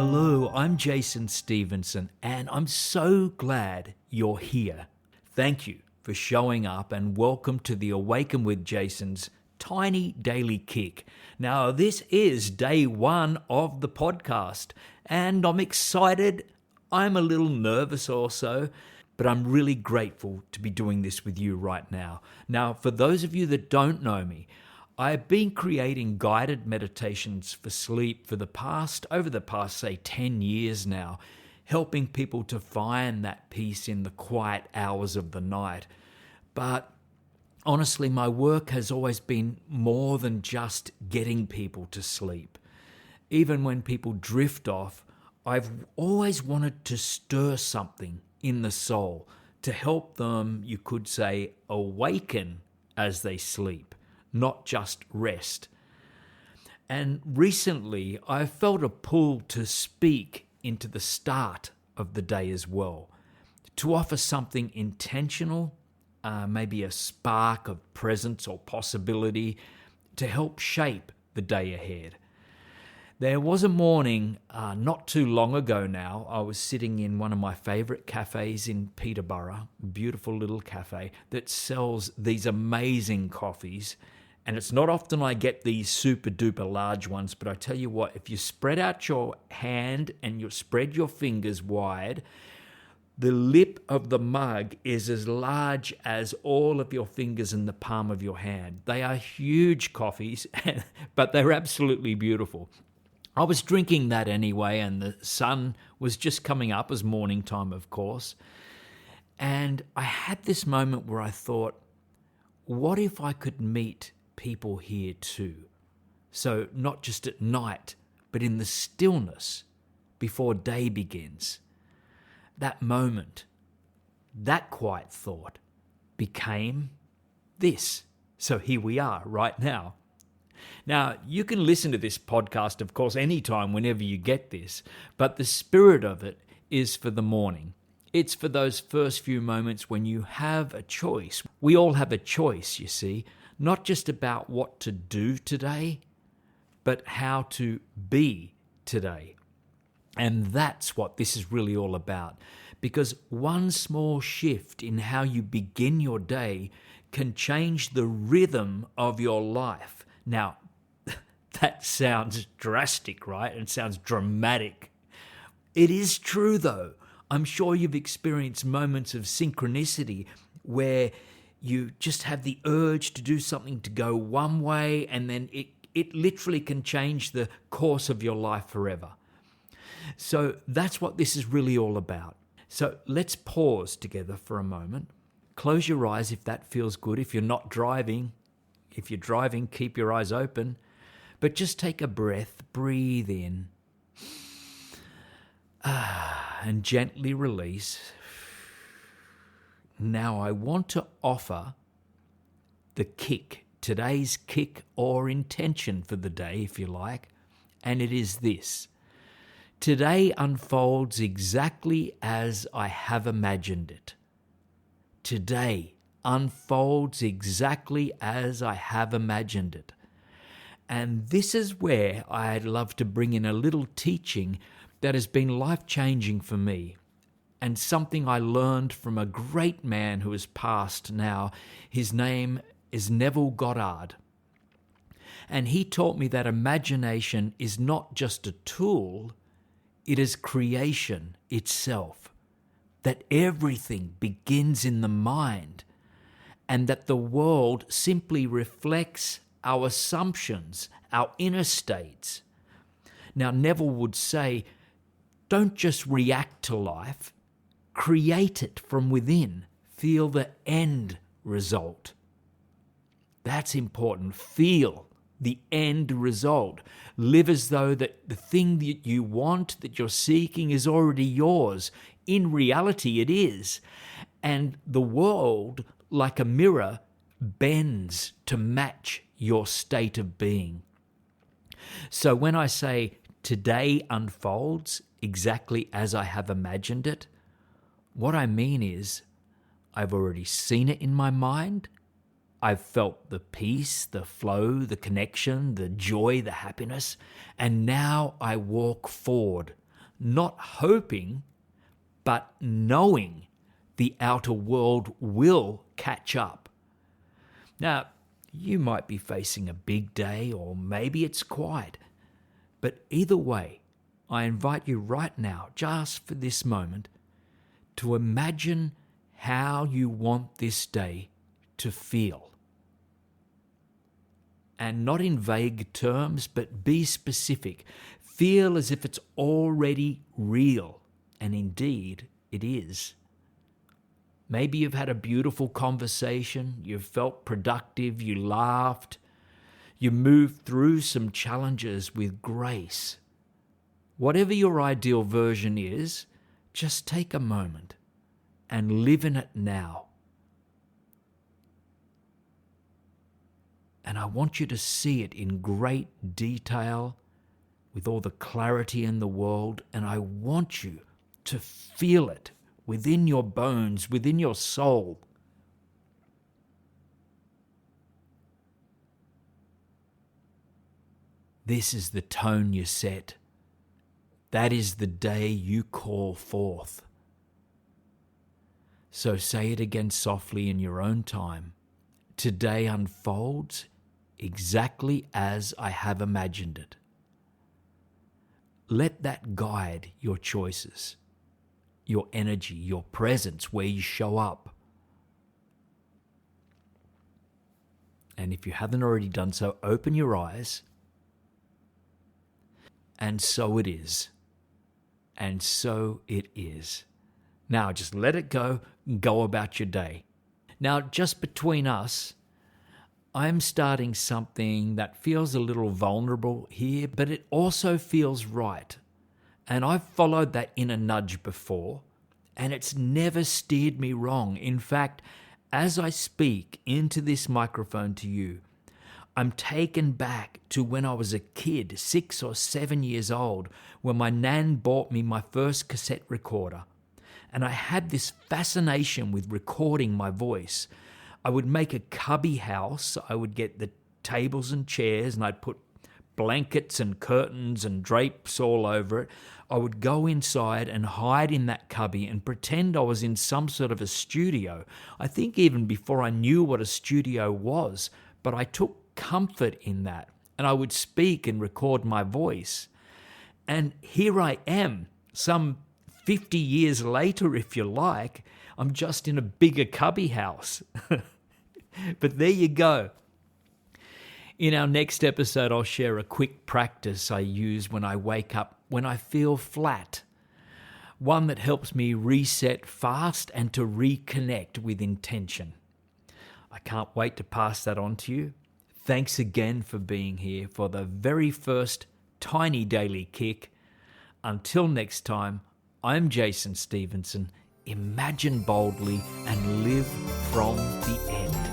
Hello, I'm Jason Stephenson, and I'm so glad you're here. Thank you for showing up, and welcome to the Awaken with Jason's tiny daily kick. Now, this is day one of the podcast, and I'm excited. I'm a little nervous also, but I'm really grateful to be doing this with you right now. Now, for those of you that don't know me, I've been creating guided meditations for sleep over the past, say, 10 years now, helping people to find that peace in the quiet hours of the night. But honestly, my work has always been more than just getting people to sleep. Even when people drift off, I've always wanted to stir something in the soul to help them, you could say, awaken as they sleep, not just rest. And recently, I felt a pull to speak into the start of the day as well, to offer something intentional, maybe a spark of presence or possibility to help shape the day ahead. There was a morning not too long ago now. I was sitting in one of my favourite cafes in Peterborough, a beautiful little cafe that sells these amazing coffees. And it's not often I get these super duper large ones, but I tell you what, if you spread out your hand and you spread your fingers wide, the lip of the mug is as large as all of your fingers in the palm of your hand. They are huge coffees, but they're absolutely beautiful. I was drinking that anyway, and the sun was just coming up as morning time, of course. And I had this moment where I thought, what if I could meet people here too? So not just at night, but in the stillness before day begins. That moment, that quiet thought became this. So here we are right now. Now, you can listen to this podcast, of course, anytime, whenever you get this, but the spirit of it is for the morning. It's for those first few moments when you have a choice. We all have a choice, you see, not just about what to do today, but how to be today. And that's what this is really all about, because one small shift in how you begin your day can change the rhythm of your life. Now, that sounds drastic, right? It sounds dramatic. It is true, though. I'm sure you've experienced moments of synchronicity where you just have the urge to do something to go one way, and then it literally can change the course of your life forever. So that's what this is really all about. So let's pause together for a moment. Close your eyes if that feels good. If you're not driving, if you're driving, keep your eyes open. But just take a breath, breathe in, and gently release. Now I want to offer the kick, today's kick or intention for the day, if you like, and it is this. Today unfolds exactly as I have imagined it. Today unfolds exactly as I have imagined it. And this is where I'd love to bring in a little teaching that has been life-changing for me, and something I learned from a great man who has passed now. His name is Neville Goddard. And he taught me that imagination is not just a tool, it is creation itself. That everything begins in the mind, and that the world simply reflects our assumptions, our inner states. Now, Neville would say, don't just react to life, create it from within. Feel the end result. That's important. Feel the end result. Live as though that the thing that you want, that you're seeking, is already yours. In reality, it is. And the world, like a mirror, bends to match your state of being. So when I say today unfolds exactly as I have imagined it, what I mean is I've already seen it in my mind. I've felt the peace, the flow, the connection, the joy, the happiness, and now I walk forward. not hoping, but knowing the outer world will catch up. Now, you might be facing a big day, or maybe it's quiet. But either way, I invite you right now, just for this moment, to imagine how you want this day to feel. And not in vague terms, but be specific. Feel as if it's already real, and indeed it is. Maybe you've had a beautiful conversation, you've felt productive, you laughed, you moved through some challenges with grace. Whatever your ideal version is, just take a moment and live in it now. And I want you to see it in great detail with all the clarity in the world, and I want you to feel it within your bones, within your soul. This is the tone you set. That is the day you call forth. So say it again softly in your own time. Today unfolds exactly as I have imagined it. Let that guide your choices, your energy, your presence, where you show up. And if you haven't already done so, open your eyes. And so it is. And so it is. Now just let it go and go about your day. Now, just between us, I'm starting something that feels a little vulnerable here, but it also feels right. And I've followed that inner nudge before, and it's never steered me wrong. In fact, as I speak into this microphone to you, I'm taken back to when I was a kid, 6 or 7 years old, when my nan bought me my first cassette recorder. And I had this fascination with recording my voice. I would make a cubby house. I would get the tables and chairs, and I'd put blankets and curtains and drapes all over it. I would go inside and hide in that cubby and pretend I was in some sort of a studio. I think even before I knew what a studio was, but I took comfort in that, and I would speak and record my voice. And here I am, some 50 years later, if you like. I'm just in a bigger cubby house. But there you go. In our next episode, I'll share a quick practice I use when I wake up, when I feel flat. One that helps me reset fast and to reconnect with intention. I can't wait to pass that on to you. Thanks again for being here for the very first Tiny Daily Kick. Until next time, I'm Jason Stephenson. Imagine boldly and live from the end.